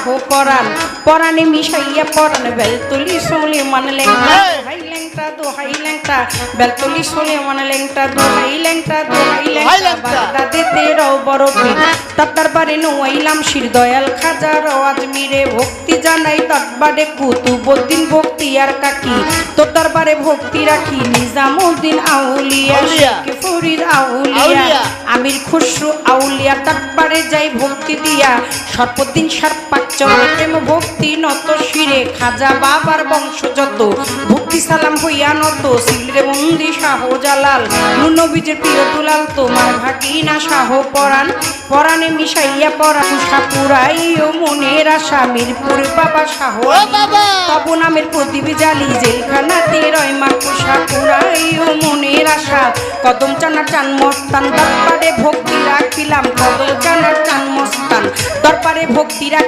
শাহ পরাণ পরাণে মিশাইয়া পরাণ বেলতলি সুলেমান লেংটা দোহাই লেংটা দোহাই লেংটা বেলতলি সুলেমান লেংটা দোহাই লেংটা দোহাই লেংটা বাগদাদেতে রও বড় পীর তার দরবারে নোয়াইলাম শির দয়াল খাজার আজমিরে ভক্তি জানাই দরবারে কুতুবউদ্দিন ভক্তি আর কাকি তোর দরবারে ভক্তি রাখি নিজামউদ্দিন আউলিয়া শেখ ফরিদ আউলিয়া আমির খুসরু আউলিয়া দরবারে যাই ভক্তি দিয়া সর্বদিন সর্পাচ্চর প্রেম ভক্তি নত শিরে খাজা বাবার বংশ যত ভক্তি সালাম হইয়া নত সিলরে বন্দি শাহ জালাল নবীজের প্রিয় দুলাল তোমার ভাগিনা শাহ পরাণ পরাণে মিশাইয়া পরা তুষা পুরাইও মনের আশা মিরপুর বাবা শাহ তব নামের প্রদীপ জালি জেলখানাতে রয় মা তুষা পুরাইও মনের আশা কদম চানার চান মস্তান দরবারে ভক্তি রাখিলাম কদম চানার চান মস্তান দরবারে ভক্তি রাখ